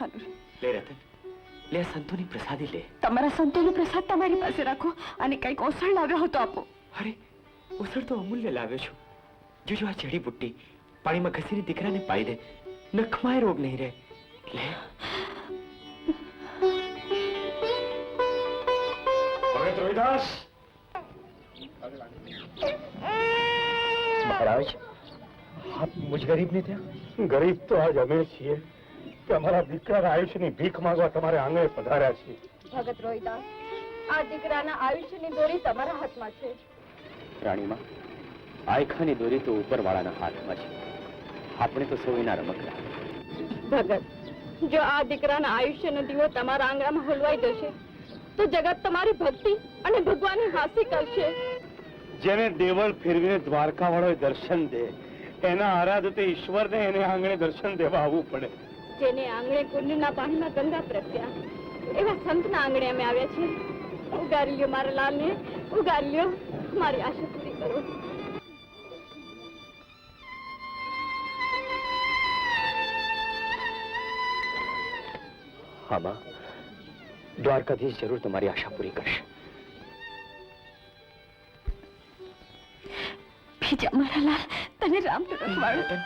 છાનું લે રતન, લે સંતોની પ્રસાદી લે. તમારા સંતોનો પ્રસાદ તમારી પાસે રાખો અને કંઈક ઓસણ લાવ્યો હતો આપો. અરે ઓસણ તો અમૂલ્ય લાવ્યો છું. જોજો આ જડીબુટ્ટી પાણીમાં ઘસીને દીકરાને પાઈ દે, નખમાં રોગ નહીં રહે. લે રોહિદાસ મહારાજ, આપ મુझ ગરીબ ને ત્યાં? ગરીબ તો આજ અમે છીએ કે અમારા દીકરાના આયુષ્યની ભીખ માંગવા તમારે આંગણે પધાર્યા છીએ. ભગત રોહિદાસ, આ દીકરાના આયુષ્યની દોરી તમારા હાથમાં છે. રાણીમાં, આયખાની દોરી તો ઉપરવાળાના હાથમાં છે. આપણે તો સૌ એના રમકડા. ભગત, જો આ દીકરાના આયુષ્યનો દીવો તમારા આંગણામાં હલવાઈ જશે તો જગત તમારી ભક્તિ અને ભગવાનની હાસ્ય કરશે. જેને દેવળ ફેરવીને દ્વારકા વાળો દર્શન દે, એના આરાધતે ઈશ્વરને એને આંગણે દર્શન દેવા આવવું પડે. જેને આંગણે કુંડના પાણીમાં ગંગા પ્રત્યા, એવા સંતના આંગણે અમે આવ્યા છીએ. ઉગારી લ્યો મારા લાલને, ઉગારી લ્યો, મારી આશા પૂરી કરો. હા બા, દ્વારકાધીશ જરૂર તમારી આશા પૂરી કરશે. ભીજા મારા લાલ, તને રામ રખવાડું.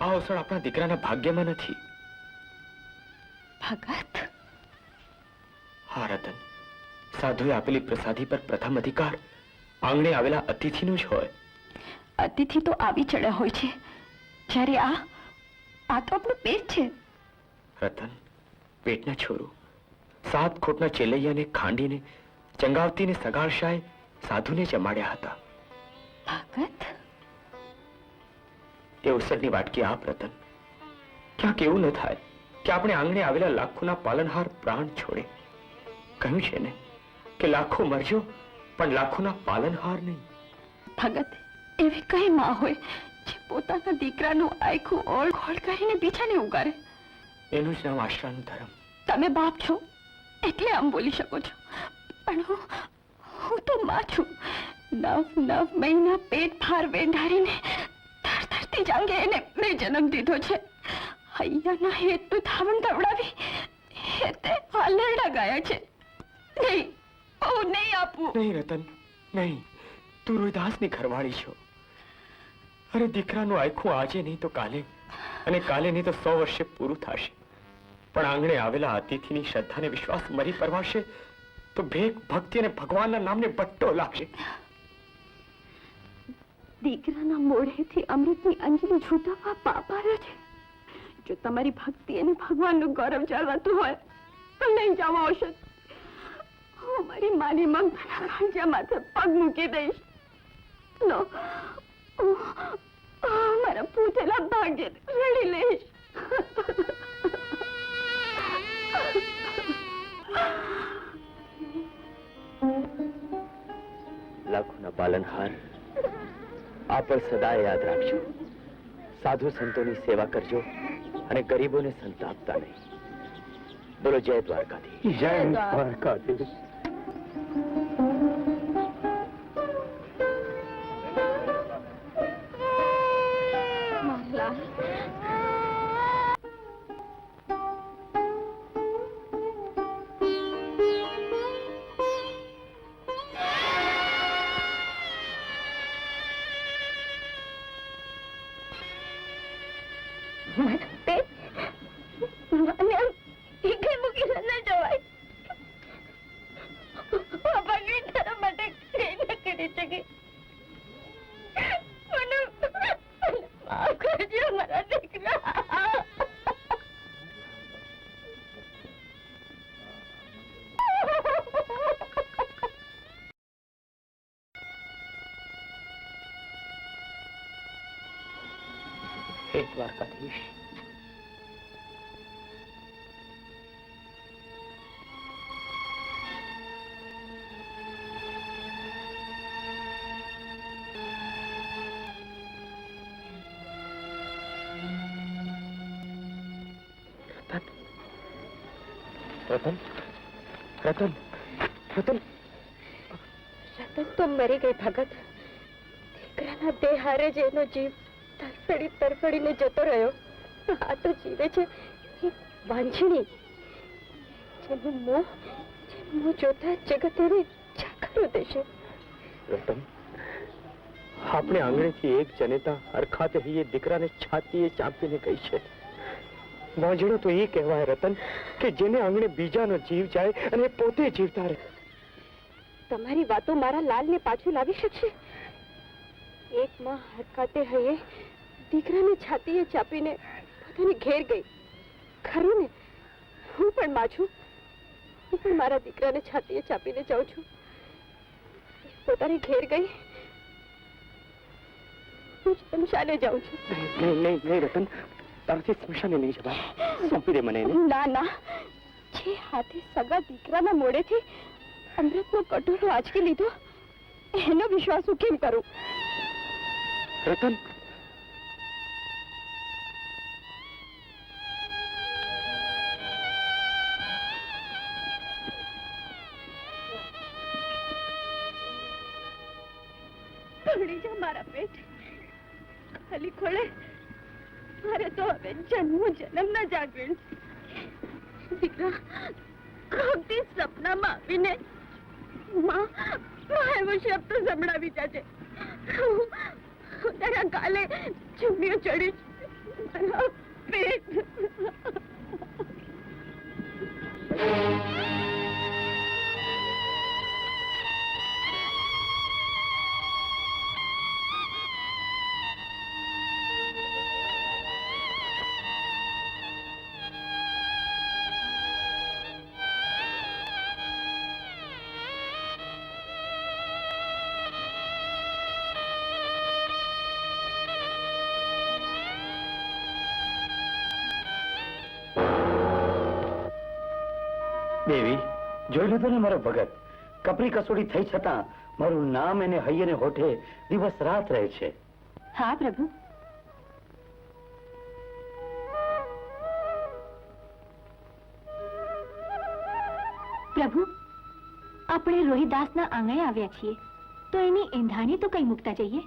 આ અવસર આપણા દીકરાના ભાગ્યમાં નથી. ભગત, હા રતન, સાધુએ આપેલી પ્રસાદી પર પ્રથમ અધિકાર આંગણે આવેલા અતિથિનો જ હોય. અતિથિ તો આવી ચડ્યા હોય છે, જ્યારે આ તો આપણું પેટ છે. રતન, પેટના છોરું 7 ખોટના ચેલૈયાને ખાંડીને ચંગાવતીને સગાળશાએ સાધુને જમાડ્યા હતા. ભગત, એ અવસરની વાટકી આપ રતન. ક્યાંક એવું ન થાય કે આપણે આંગણે આવેલા લાખોના પાલનહાર પ્રાણ છોડે. કહ્યું છે ને કે લાખો મરજો પણ લાખોના પાલનહાર નહીં. ભગત, એવી કઈ માં હોય જે પોતાના દીકરાનું આખું ઓળ કરીને બીજાને ઉગારે? એનું જ નામ આશરાનું ધર્મ. તમે બાપ છો એટલે આમ બોલી શકો છો, પણ હું તો માં છું. 9 મહિના પેટ ભાર વેંઢારીને ધરતી જાંગે એને મેં જન્મ દીધો છે. હૈયાના હેતનું ધાવણ દવડાવી હેતે હાલરડા ગયા છે. નહીં, હું નહીં આપું. નહીં રતન, નહીં. તું રોહિદાસની ઘરવાળી છો. અરે દીકરાનું આખું આજે નહીં તો કાલે, અને કાલે નહીં તો 100 વર્ષે પૂરું થશે. પણ આંગણે આવેલા અતિથિની શ્રદ્ધાને વિશ્વાસ મરી પરવાશે તો ભેગ ભક્તિ અને ભગવાનના નામને બટ્ટો લાગશે. દીકરાના મોઢેથી અમૃતની અંજલિ છૂટવા પાપ આવ્યો છે. જો તમારી ભક્તિ અને ભગવાનનું ગૌરવ જાળવાતું હોય તો લઈ જાઓ ઔષધ. હું મારી માની મમતાના કાંજા માથે પગ મૂકી દઈશ. લો, મારા પૂતેલા ભાગ્ય રડી લઈશ. લાખોના પાલનહાર, આ પણ સદાય યાદ રાખજો. સાધુ સંતોની સેવા કરજો અને ગરીબોને સંતાપતા નહીં. બોલો જય દ્વારકાધીશ. જય દ્વારકાધીશ. દ્વારકાધીશ, રતન, રતન, રતન, રતન તો મરી ગઈ ભગત. દીકરાના દેહ હારે જ એનો જીવ તરફડીને જતો રહ્યો. આ તો જીવે છે વાંછણી જેનું મોં જોતા જગત એને જાખરો દેશે. રતન, આપણે આંગણેથી એક જનેતા હરખાતે એ દીકરાને છાતીએ ચાંપીને કહી છે. વાંજણો તો એ કહેવાય રતન કે જેને આંગણે બીજાનો જીવ જાય અને પોતે જીવતા રહે. તમારી વાતો મારા લાલને પાછું લાવી શકશે? એક માં હરખાતે હૈયે દીકરાને છાતીએ ચાપીને પોતાની ઘેર ગઈ. ખરું ને? હું પણ માં છું. હું પણ મારા દીકરાને છાતીએ ચાપીને જાઉં છું. પોતાની ઘેર ગઈ. હું સ્મશાને જાઉં છું. નહીં રતન, તારાથી સ્મશાને નહીં જવાય. સોંપી દે મને એને. ના ના, જે હાથે સગા દીકરાના મોઢેથી અમૃતનો કટોરો આંચકી લીધો એનો વિશ્વાસ હું કેમ કરું? રતન, પકડી જા મારા પેટ. ખાલી ખોળે મારે તો હવે જન્મના જાગરણ. દીકરા કોકથી સપનામાં આવીને માં એવો શબ્દ સંભળાવી જાજે. હું તારા ગાલે ચૂમીઓ ચડીશ. મારા પેટ. દેવી, જોઈ લીધું ને મારો ભગત. કપરી કસોડી થઈ છતાં મારું નામ એને હૈયે ને હોઠે દિવસ રાત રહે છે. હા પ્રભુ. પ્રભુ, આપણે રોહિદાસના આંગણે આવ્યા છીએ તો એની એંધાણી તો કઈ મૂકતા જઈએ.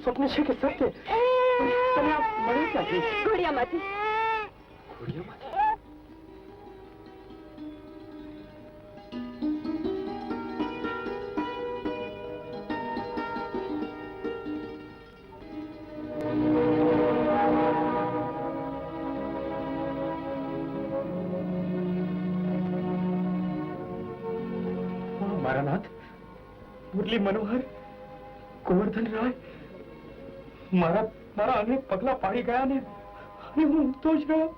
સ્વપ્ન છે કે સત્ય? તમે આ મળે ક્યાંથી? ઘોડિયામાંથી. ઘોડિયામાંથી? મારા નાથ, મુરલી મનોહર, ગોવર્ધન રાય મારા આંગણે પગલા પાડી ગયા ને હું ઊંઘતો જ રહ્યો.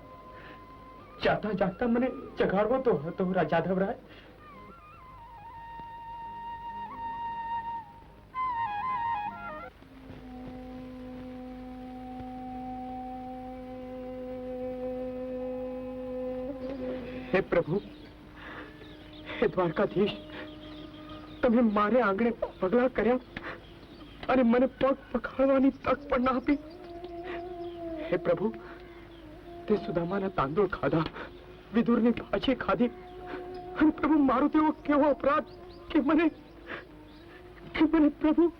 જાગતા જાગતા મને જગાડવો તો હતો રાજાધવરાય. હે પ્રભુ, હે દ્વારકાધીશ, તમે મારે આંગણે પગલા કર્યા અને મને પગ પખાડવાની તક પણ ના આપી. હે પ્રભુ, તે સુદામાના તાંદૂળ ખાધા, વિદુરની ભાજી ખાધી, અને પ્રભુ મારો તેવો કેવો અપરાધ કે મને નથી મને પ્રભુ.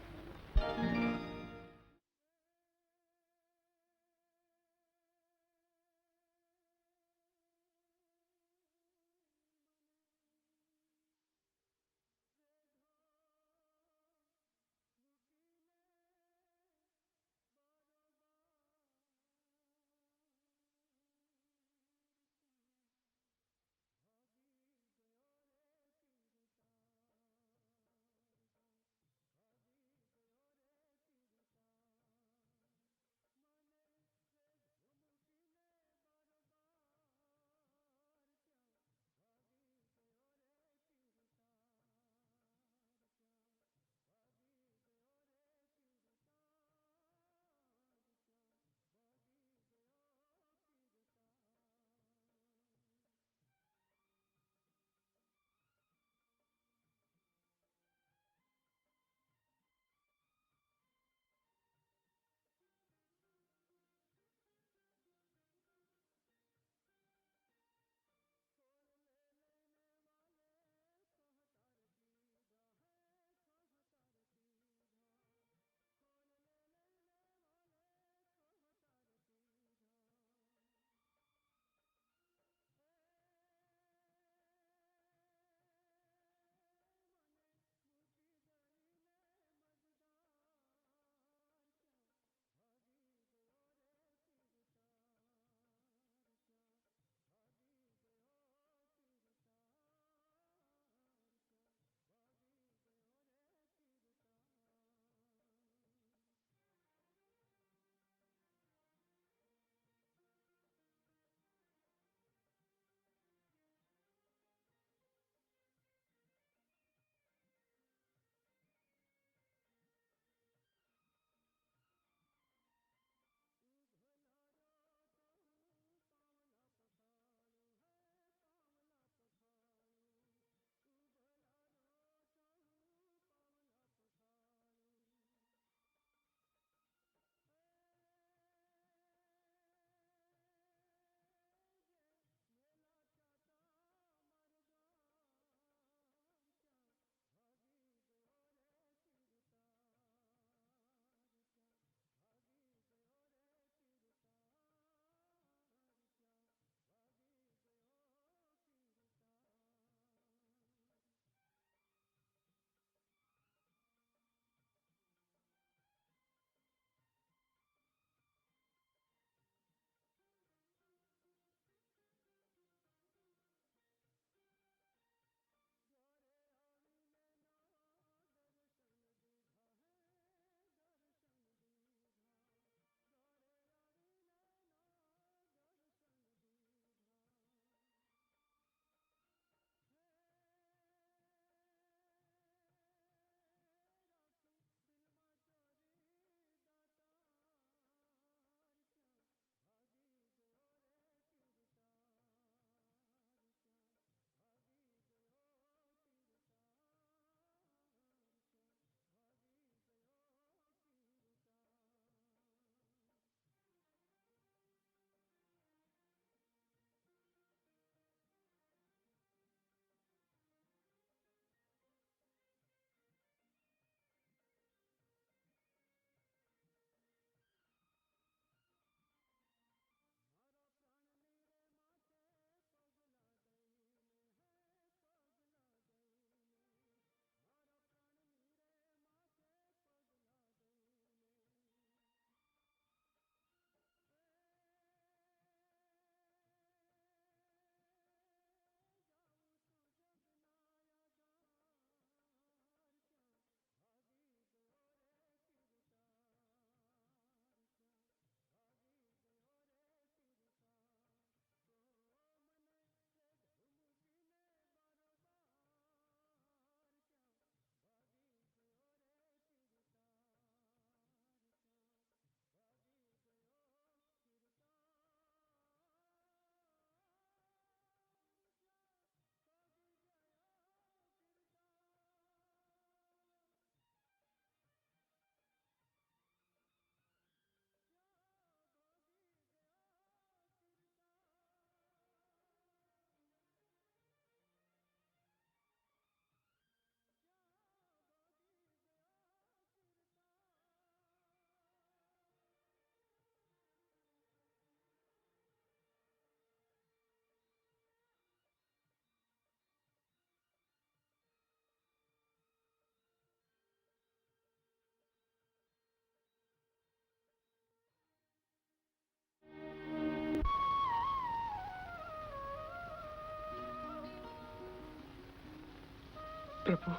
પ્રભુ,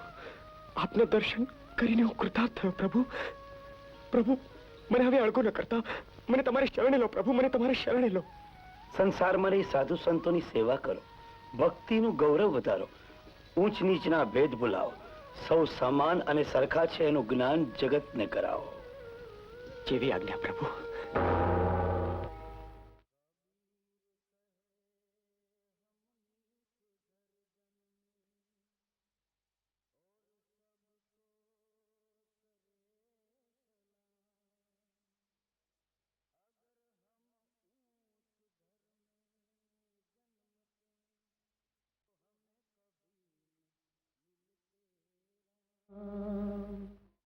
આપના દર્શન કરીને હું કૃતાર્થ થયો પ્રભુ. પ્રભુ, મને હવે અળગો ન કરતા. મને તમારી શરણે લો પ્રભુ, મને તમારી શરણે લો. સંસારમાં રહી સાધુ સંતોની સેવા કરો, ભક્તિનું ગૌરવ વધારો, ઊંચ નીચના ભેદ ભૂલાવો, સૌ સમાન અને સરખા છે એનું જ્ઞાન જગતને કરાવો. જેવી આજ્ઞા પ્રભુ.